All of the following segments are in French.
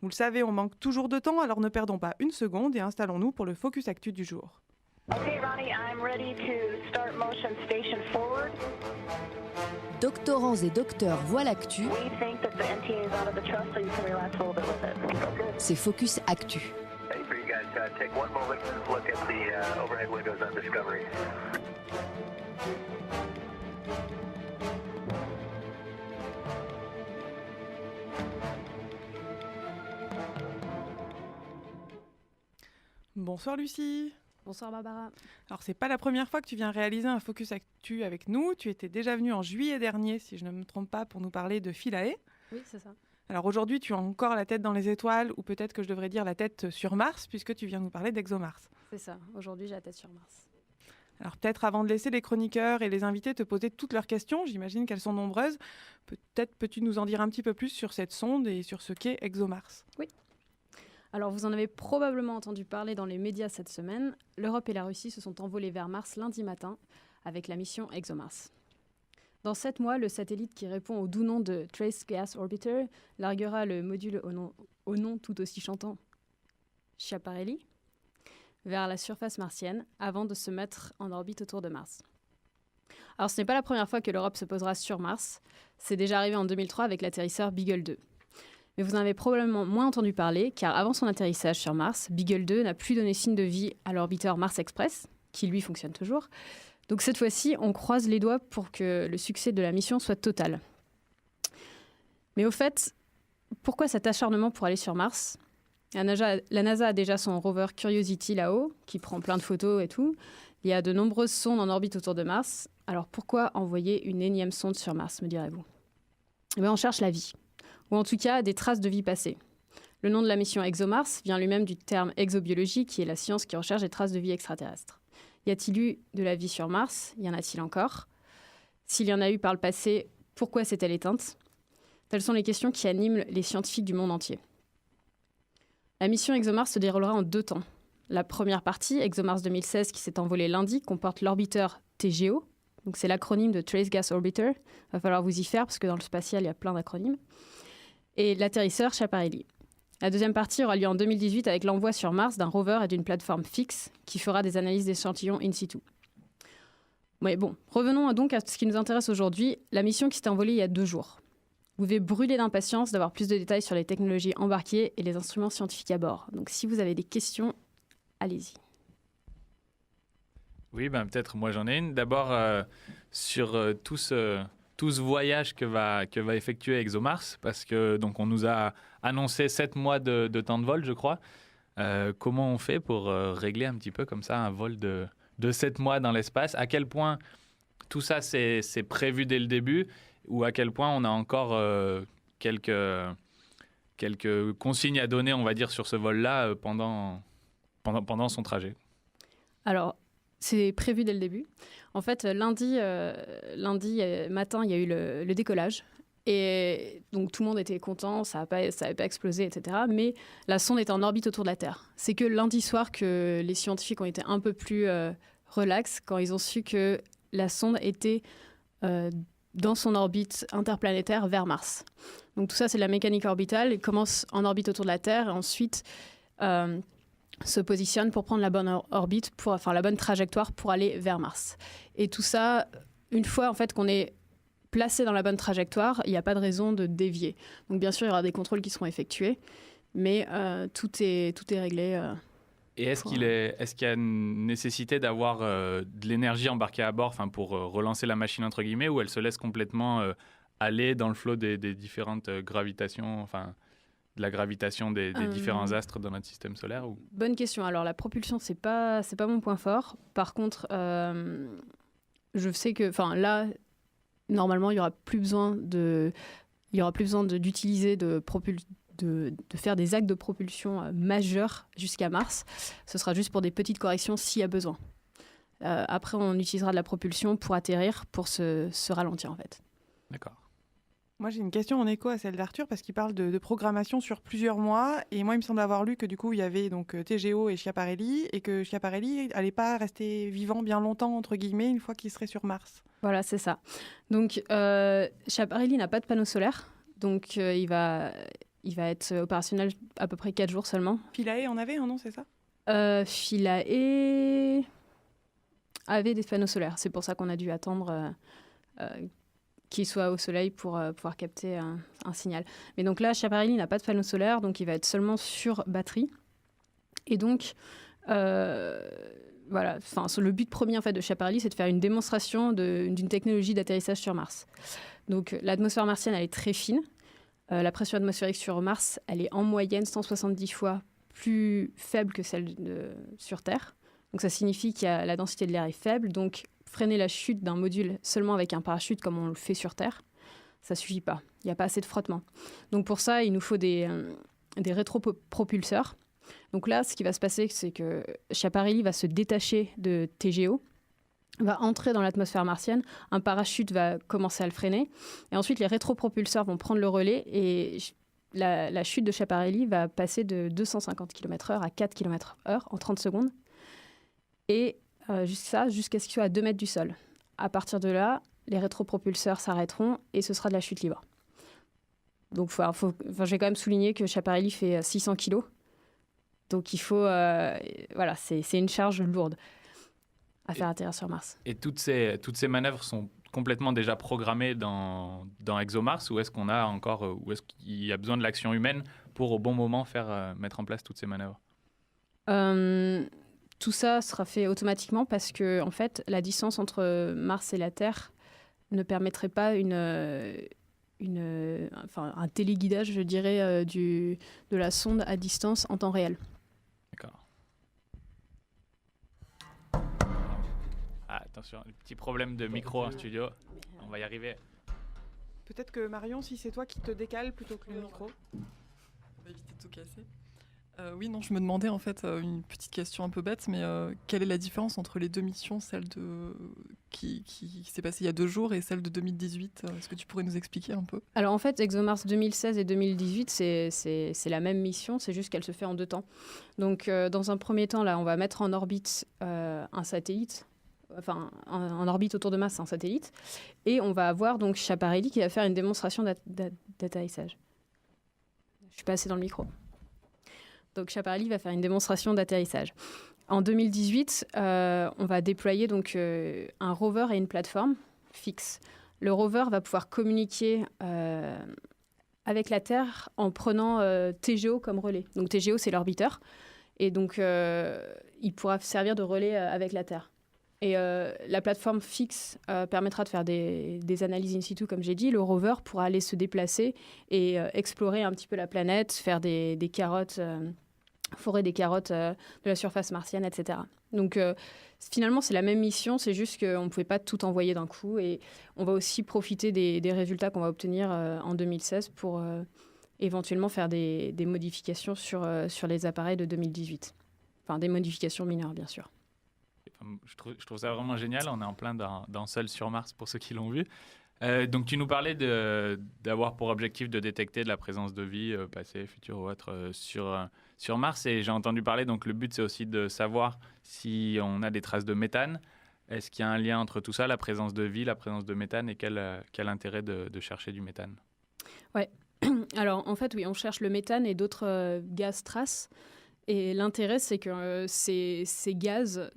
Vous le savez, on manque toujours de temps, alors ne perdons pas une seconde et installons-nous pour le Focus Actu du jour. Okay, Ronnie, I'm ready to start motion station forward. Doctorants et docteurs voient l'actu. We think that the NTA is out of the trust, so you can relax a little bit with it. C'est Focus Actu. Hey, for you guys, take one moment and look at the overhead windows on Discovery. Bonsoir Lucie. Bonsoir Barbara. Alors c'est pas la première fois que tu viens réaliser un Focus Actu avec nous. Tu étais déjà venue en juillet dernier, si je ne me trompe pas, pour nous parler de Philae. Oui, c'est ça. Alors aujourd'hui, tu as encore la tête dans les étoiles, ou peut-être que je devrais dire la tête sur Mars, puisque tu viens nous parler d'ExoMars. C'est ça. Aujourd'hui, j'ai la tête sur Mars. Alors peut-être avant de laisser les chroniqueurs et les invités te poser toutes leurs questions, j'imagine qu'elles sont nombreuses, peut-être peux-tu nous en dire un petit peu plus sur cette sonde et sur ce qu'est ExoMars. Oui. Alors, vous en avez probablement entendu parler dans les médias cette semaine. L'Europe et la Russie se sont envolés vers Mars lundi matin avec la mission ExoMars. Dans 7 mois, le satellite qui répond au doux nom de Trace Gas Orbiter larguera le module au nom tout aussi chantant, Schiaparelli, vers la surface martienne avant de se mettre en orbite autour de Mars. Alors, ce n'est pas la première fois que l'Europe se posera sur Mars. C'est déjà arrivé en 2003 avec l'atterrisseur Beagle 2. Mais vous en avez probablement moins entendu parler, car avant son atterrissage sur Mars, Beagle 2 n'a plus donné signe de vie à l'orbiteur Mars Express, qui lui fonctionne toujours. Donc cette fois-ci, on croise les doigts pour que le succès de la mission soit total. Mais au fait, pourquoi cet acharnement pour aller sur Mars ? La NASA a déjà son rover Curiosity là-haut, qui prend plein de photos et tout. Il y a de nombreuses sondes en orbite autour de Mars. Alors pourquoi envoyer une énième sonde sur Mars, me direz-vous ? Eh bien, on cherche la vie. Ou en tout cas des traces de vie passée. Le nom de la mission ExoMars vient lui-même du terme exobiologie, qui est la science qui recherche des traces de vie extraterrestres. Y a-t-il eu de la vie sur Mars ? Y en a-t-il encore ? S'il y en a eu par le passé, pourquoi s'est-elle éteinte ? Telles sont les questions qui animent les scientifiques du monde entier. La mission ExoMars se déroulera en 2 temps. La première partie, ExoMars 2016, qui s'est envolée lundi, comporte l'orbiteur TGO. Donc c'est l'acronyme de Trace Gas Orbiter. Il va falloir vous y faire, parce que dans le spatial, il y a plein d'acronymes. Et l'atterrisseur Schiaparelli. La deuxième partie aura lieu en 2018 avec l'envoi sur Mars d'un rover et d'une plateforme fixe qui fera des analyses d'échantillons in situ. Mais bon, revenons donc à ce qui nous intéresse aujourd'hui, la mission qui s'est envolée il y a 2 jours. Vous devez brûler d'impatience d'avoir plus de détails sur les technologies embarquées et les instruments scientifiques à bord. Donc si vous avez des questions, allez-y. Oui, peut-être moi j'en ai une. D'abord, sur tout ce voyage que va effectuer ExoMars, parce que donc on nous a annoncé 7 mois de temps de vol, je crois. Comment on fait pour régler un petit peu comme ça un vol de 7 mois dans l'espace ? À quel point tout ça c'est prévu dès le début, ou à quel point on a encore quelques consignes à donner, on va dire, sur ce vol-là pendant son trajet ? Alors, c'est prévu dès le début. En fait, lundi matin, il y a eu le décollage. Et donc, tout le monde était content, ça n'avait pas explosé, etc. Mais la sonde était en orbite autour de la Terre. C'est que lundi soir que les scientifiques ont été un peu plus relax quand ils ont su que la sonde était dans son orbite interplanétaire vers Mars. Donc, tout ça, c'est de la mécanique orbitale. Il commence en orbite autour de la Terre et ensuite se positionne pour prendre la bonne orbite, la bonne trajectoire pour aller vers Mars. Et tout ça, une fois en fait qu'on est placé dans la bonne trajectoire, il n'y a pas de raison de dévier. Donc bien sûr, il y aura des contrôles qui seront effectués, mais tout est réglé. Et est-ce qu'il y a une nécessité d'avoir de l'énergie embarquée à bord, pour relancer la machine entre guillemets, ou elle se laisse complètement aller dans le flot des différentes gravitations, de la gravitation des différents astres dans notre système solaire ou... Bonne question. Alors, la propulsion, c'est pas mon point fort. Par contre, je sais que, là, normalement, il y aura plus besoin d'utiliser de faire des actes de propulsion majeurs jusqu'à Mars. Ce sera juste pour des petites corrections s'il y a besoin. Après, on utilisera de la propulsion pour atterrir, pour se ralentir, en fait. D'accord. Moi, j'ai une question en écho à celle d'Arthur, parce qu'il parle de programmation sur plusieurs mois. Et moi, il me semble avoir lu que du coup, il y avait donc TGO et Schiaparelli, et que Schiaparelli n'allait pas rester vivant bien longtemps, entre guillemets, une fois qu'il serait sur Mars. Voilà, c'est ça. Donc, Schiaparelli n'a pas de panneau solaire. Donc, il va Il va être opérationnel à peu près 4 jours seulement. Philae en avait un, non, c'est ça? Philae avait des panneaux solaires. C'est pour ça qu'on a dû attendre qu'il soit au soleil pour pouvoir capter un signal. Mais donc là, Schiaparelli n'a pas de panneaux solaires, donc il va être seulement sur batterie. Et donc, voilà, le but premier en fait, de Schiaparelli, c'est de faire une démonstration d'une technologie d'atterrissage sur Mars. Donc l'atmosphère martienne, elle est très fine. La pression atmosphérique sur Mars, elle est en moyenne 170 fois plus faible que celle sur Terre. Donc ça signifie que la densité de l'air est faible. Donc freiner la chute d'un module seulement avec un parachute comme on le fait sur Terre, ça ne suffit pas. Il n'y a pas assez de frottement. Donc pour ça, il nous faut des rétropropulseurs. Donc là, ce qui va se passer, c'est que Schiaparelli va se détacher de TGO, va entrer dans l'atmosphère martienne, un parachute va commencer à le freiner, et ensuite les rétropropulseurs vont prendre le relais, et la chute de Schiaparelli va passer de 250 km/h à 4 km/h en 30 secondes, et jusqu'à ce qu'il soit à 2 mètres du sol. À partir de là, les rétropropulseurs s'arrêteront, et ce sera de la chute libre. Donc je vais quand même souligner que Schiaparelli fait 600 kg, donc il faut... voilà, c'est une charge lourde à faire atterrir sur Mars. Et toutes ces manœuvres sont complètement déjà programmées dans ExoMars, ou est-ce qu'on a encore, ou est-ce qu'il y a besoin de l'action humaine pour au bon moment mettre en place toutes ces manœuvres? Tout ça sera fait automatiquement parce que en fait, la distance entre Mars et la Terre ne permettrait pas un téléguidage, je dirais, de la sonde à distance en temps réel. D'accord. Attention, un petit problème de micro en studio. On va y arriver. Peut-être que Marion, si c'est toi qui te décale plutôt que le micro. On va éviter de tout casser. Oui, non, je me demandais en fait une petite question un peu bête, mais quelle est la différence entre les deux missions, celle qui s'est passée il y a 2 jours et celle de 2018? Est-ce que tu pourrais nous expliquer un peu? Alors en fait, ExoMars 2016 et 2018, c'est la même mission, c'est juste qu'elle se fait en 2 temps. Donc dans un premier temps, là, on va mettre en orbite un satellite, en orbite autour de Mars, un satellite, et on va avoir donc Schiaparelli qui va faire une démonstration d'atterrissage. Je suis pas assez dans le micro. Donc Schiaparelli va faire une démonstration d'atterrissage. En 2018, on va déployer donc un rover et une plateforme fixe. Le rover va pouvoir communiquer avec la Terre en prenant TGO comme relais. Donc TGO, c'est l'orbiteur. Et donc, il pourra servir de relais avec la Terre. Et la plateforme fixe permettra de faire des analyses in situ, comme j'ai dit. Le rover pourra aller se déplacer et explorer un petit peu la planète, faire des carottes... forer des carottes de la surface martienne, etc. Donc finalement, c'est la même mission, c'est juste qu'on ne pouvait pas tout envoyer d'un coup. Et on va aussi profiter des résultats qu'on va obtenir en 2016 pour éventuellement faire des modifications sur les appareils de 2018. Enfin, des modifications mineures, bien sûr. Je trouve ça vraiment génial. On est en plein dans Seul sur Mars, pour ceux qui l'ont vu. Donc tu nous parlais d'avoir pour objectif de détecter de la présence de vie passée, future ou autre sur Mars, et j'ai entendu parler, donc le but c'est aussi de savoir si on a des traces de méthane. Est-ce qu'il y a un lien entre tout ça, la présence de vie, la présence de méthane, et quel intérêt de chercher du méthane? Ouais. Alors en fait oui, on cherche le méthane et d'autres gaz traces, et l'intérêt c'est que ces gaz...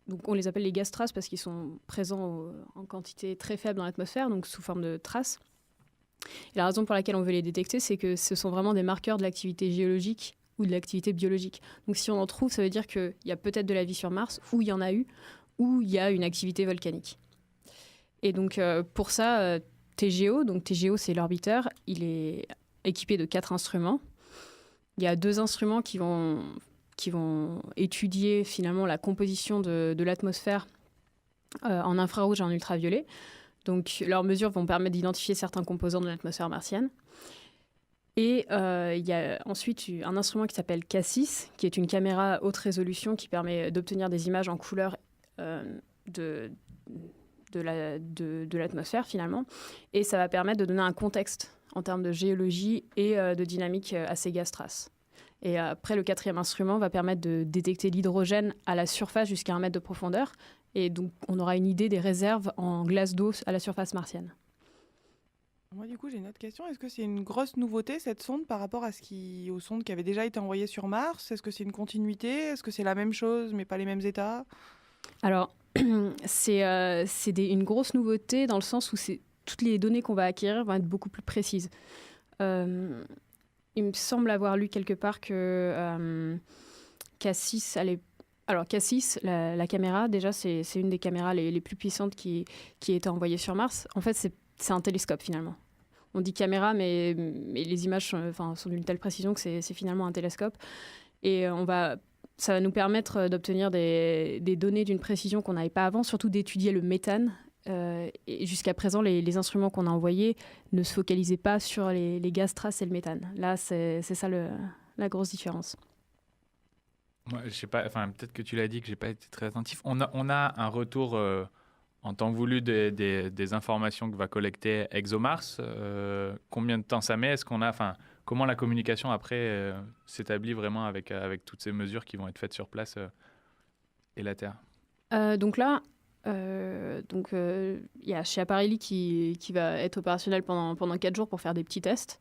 Donc on les appelle les gaz traces parce qu'ils sont présents en quantité très faible dans l'atmosphère, donc sous forme de traces. Et la raison pour laquelle on veut les détecter, c'est que ce sont vraiment des marqueurs de l'activité géologique ou de l'activité biologique. Donc si on en trouve, ça veut dire qu'il y a peut-être de la vie sur Mars, ou il y en a eu, ou il y a une activité volcanique. Et donc pour ça, TGO, donc TGO c'est l'orbiteur, il est équipé de 4 instruments. Il y a 2 instruments qui vont étudier finalement la composition de l'atmosphère en infrarouge et en ultraviolet. Donc leurs mesures vont permettre d'identifier certains composants de l'atmosphère martienne. Et il y a ensuite un instrument qui s'appelle Cassis, qui est une caméra haute résolution qui permet d'obtenir des images en couleur de l'atmosphère finalement. Et ça va permettre de donner un contexte en termes de géologie et de dynamique à ces gaz traces. Et après, le 4e instrument va permettre de détecter l'hydrogène à la surface jusqu'à 1 mètre de profondeur. Et donc, on aura une idée des réserves en glace d'eau à la surface martienne. Moi, du coup, j'ai une autre question. Est-ce que c'est une grosse nouveauté, cette sonde, par rapport aux sondes qui avaient déjà été envoyées sur Mars? Est-ce que c'est une continuité? Est-ce que c'est la même chose, mais pas les mêmes états? Alors, c'est une grosse nouveauté dans le sens où toutes les données qu'on va acquérir vont être beaucoup plus précises. Il me semble avoir lu quelque part que Cassis Alors Cassis, la caméra, déjà, c'est une des caméras les plus puissantes qui a été envoyée sur Mars. En fait, c'est un télescope, finalement. On dit caméra, mais les images sont d'une telle précision que c'est finalement un télescope. Et ça va nous permettre d'obtenir des données d'une précision qu'on n'avait pas avant, surtout d'étudier le méthane. Et jusqu'à présent, les instruments qu'on a envoyés ne se focalisaient pas sur les gaz traces et le méthane. Là, c'est ça la grosse différence. Moi, je sais pas, peut-être que tu l'as dit, que j'ai pas été très attentif. On a un retour en temps voulu des informations que va collecter ExoMars. Combien de temps ça met? Comment la communication après s'établit vraiment avec toutes ces mesures qui vont être faites sur place et la Terre? Donc là, il y a Schiaparelli qui va être opérationnel pendant 4 jours pour faire des petits tests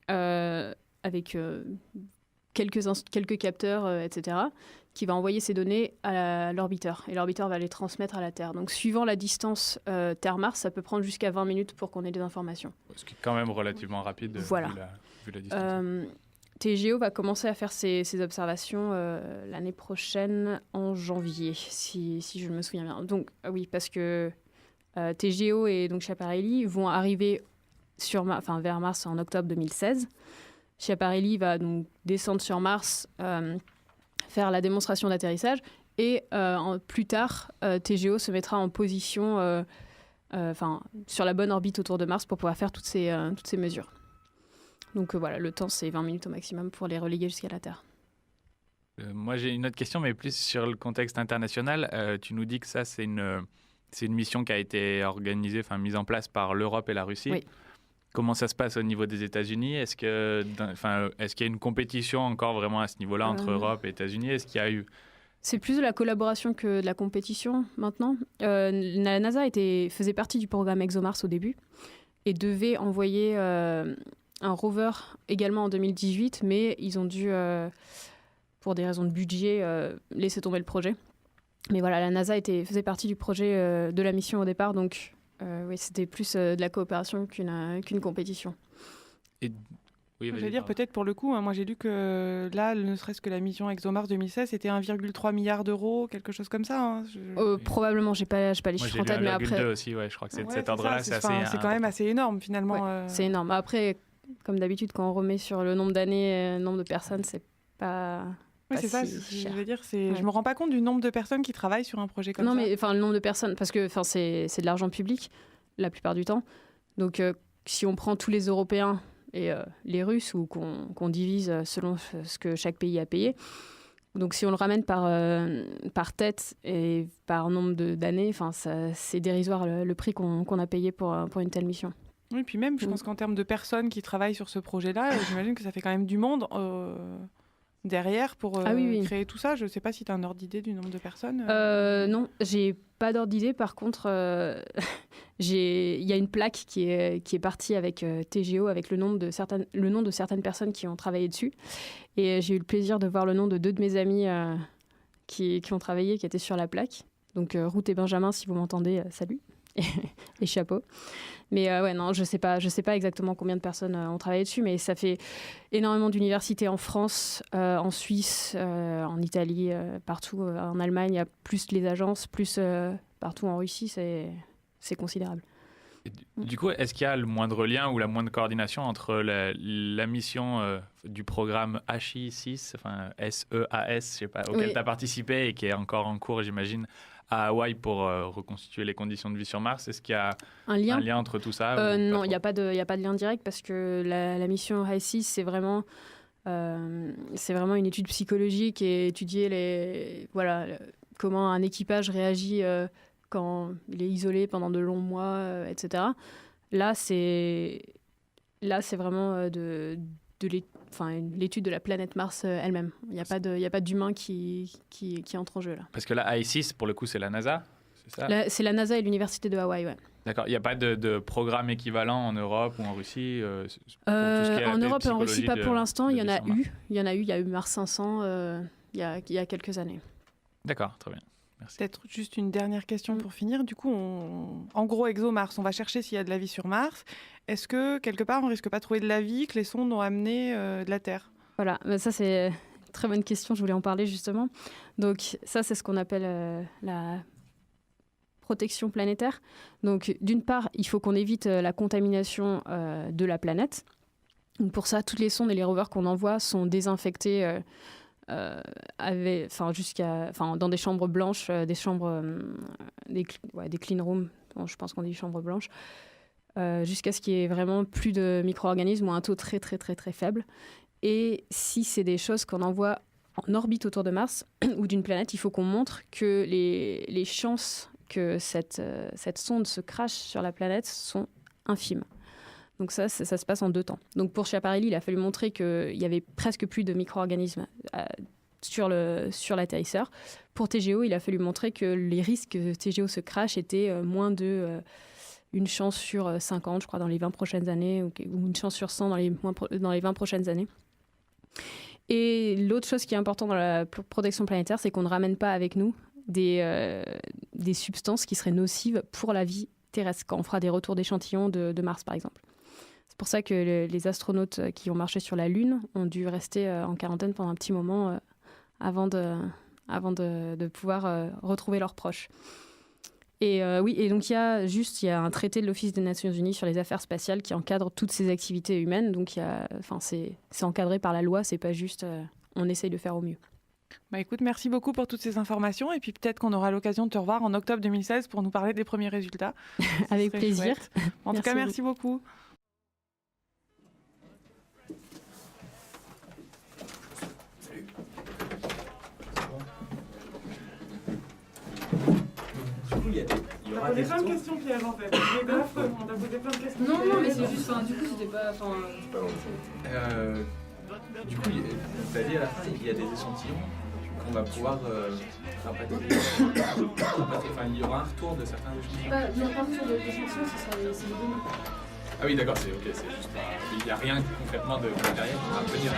avec quelques capteurs, etc., qui va envoyer ces données à l'orbiteur. Et l'orbiteur va les transmettre à la Terre. Donc, suivant la distance Terre-Mars, ça peut prendre jusqu'à 20 minutes pour qu'on ait des informations. Ce qui est quand même relativement rapide voilà. vu la distance. TGO va commencer à faire ses observations l'année prochaine, en janvier, si je me souviens bien. Donc, oui, parce que TGO et donc Schiaparelli vont arriver vers Mars en octobre 2016. Schiaparelli va donc descendre sur Mars, faire la démonstration d'atterrissage, et plus tard, TGO se mettra en position sur la bonne orbite autour de Mars pour pouvoir faire toutes ces mesures. Donc voilà, le temps, c'est 20 minutes au maximum pour les reléguer jusqu'à la Terre. Moi, j'ai une autre question, mais plus sur le contexte international. Tu nous dis que ça, c'est une mission qui a été organisée, mise en place par l'Europe et la Russie. Oui. Comment ça se passe au niveau des États-Unis? Est-ce qu'il y a une compétition encore vraiment à ce niveau-là entre Europe et États-Unis? Est-ce qu'il y a eu... C'est plus de la collaboration que de la compétition maintenant. La NASA faisait partie du programme ExoMars au début et devait envoyer un rover également en 2018, mais ils ont dû, pour des raisons de budget, laisser tomber le projet. Mais voilà, la NASA faisait partie du projet de la mission au départ, donc... oui, c'était plus de la coopération qu'une compétition. Je veux dire, peut-être pour le coup, moi j'ai lu que là, ne serait-ce que la mission ExoMars 2016, c'était 1,3 milliard d'euros, quelque chose comme ça. Probablement, j'ai pas les chiffres en tête, mais après... aussi, je crois que c'est de cet ordre-là, c'est assez... C'est quand même assez énorme, finalement. Ouais, c'est énorme. Après, comme d'habitude, quand on remet sur le nombre d'années, le nombre de personnes, c'est pas... Oui, c'est ça, je veux dire, je me rends pas compte du nombre de personnes qui travaillent sur un projet comme ça. Non, mais le nombre de personnes, parce que c'est de l'argent public, la plupart du temps. Donc, si on prend tous les Européens et les Russes, ou qu'on divise selon ce que chaque pays a payé, donc si on le ramène par tête et par nombre d'années, c'est dérisoire le prix qu'on a payé pour une telle mission. Oui, puis même, je pense qu'en termes de personnes qui travaillent sur ce projet-là, j'imagine que ça fait quand même du monde... derrière pour créer tout ça. Je ne sais pas si tu as un ordre d'idée du nombre de personnes. Non, j'ai pas d'ordre d'idée. Par contre, il y a une plaque qui est partie avec TGO, avec le nom de certaines personnes qui ont travaillé dessus. Et j'ai eu le plaisir de voir le nom de 2 de mes amis qui ont travaillé, qui étaient sur la plaque. Donc Ruth et Benjamin, si vous m'entendez, salut. Et chapeau. Mais non, je sais pas exactement combien de personnes ont travaillé dessus, mais ça fait énormément d'universités en France, en Suisse, en Italie, partout, en Allemagne, il y a plus les agences, plus partout en Russie, c'est considérable. Du coup, est-ce qu'il y a le moindre lien ou la moindre coordination entre la mission du programme HI6, SEAS, je sais pas, auquel tu as participé et qui est encore en cours, j'imagine, à Hawaï pour reconstituer les conditions de vie sur Mars? Est-ce qu'il y a un lien entre tout ça? Non, il n'y a pas de lien direct parce que la mission HI6, c'est vraiment une étude psychologique et étudier comment un équipage réagit quand il est isolé pendant de longs mois, etc. Là, c'est vraiment l'étude de la planète Mars elle-même. Il n'y a pas d'humain qui entre en jeu là. Parce que là, AI6, pour le coup, c'est la NASA. c'est ça? C'est la NASA et l'université de Hawaï, ouais. D'accord. Il n'y a pas de programme équivalent en Europe ou en Russie pour tout ce qui est En Europe et en Russie, psychologie pas pour l'instant. de Il y en a vie sur Mars. eu. Il y a eu Mars 500 il y a quelques années. D'accord, très bien. Merci. Peut-être juste une dernière question Mm. pour finir. Du coup, en gros, ExoMars, on va chercher s'il y a de la vie sur Mars. Est-ce que, quelque part, on risque pas de trouver de la vie que les sondes ont amené de la Terre? Voilà, bah ça c'est une très bonne question, je voulais en parler justement. Donc ça c'est ce qu'on appelle la protection planétaire. Donc d'une part, il faut qu'on évite la contamination de la planète. Donc, pour ça, toutes les sondes et les rovers qu'on envoie sont désinfectés dans des chambres blanches, des clean rooms, bon, je pense qu'on dit chambres blanches, jusqu'à ce qu'il y ait vraiment plus de micro-organismes ou un taux très très très très faible. Et si c'est des choses qu'on envoie en orbite autour de Mars ou d'une planète, il faut qu'on montre que les chances que cette sonde se crache sur la planète sont infimes. Donc ça se passe en 2 temps. Donc pour Schiaparelli, il a fallu montrer qu'il y avait presque plus de micro-organismes sur l'atterrisseur. Pour TGO, il a fallu montrer que les risques que TGO se crache étaient moins de une chance sur 50, je crois, dans les 20 prochaines années, ou une chance sur 100 dans les 20 prochaines années. Et l'autre chose qui est importante dans la protection planétaire, c'est qu'on ne ramène pas avec nous des substances qui seraient nocives pour la vie terrestre, quand on fera des retours d'échantillons de Mars, par exemple. C'est pour ça que les astronautes qui ont marché sur la Lune ont dû rester en quarantaine pendant un petit moment avant de pouvoir retrouver leurs proches. Et oui, et donc il y a un traité de l'Office des Nations Unies sur les affaires spatiales qui encadre toutes ces activités humaines. Donc c'est encadré par la loi, c'est pas juste on essaye de faire au mieux. Bah écoute, merci beaucoup pour toutes ces informations. Et puis peut-être qu'on aura l'occasion de te revoir en octobre 2016 pour nous parler des premiers résultats. Avec serait plaisir. chouette. En tout cas, merci beaucoup. Il y aura des retours. questions, Pierre, en fait. On t'a posé plein de questions. Non, mais c'est juste, du coup, c'était pas... Du coup, t'as dit à la fin, il y a des échantillons qu'on va pouvoir rapatrier. Enfin, il y aura un retour de certains échantillons. Il n'y a pas de retour d'échantillons, c'est les données. Ah oui, d'accord, c'est juste pas... Il n'y a rien concrètement de matériel à venir.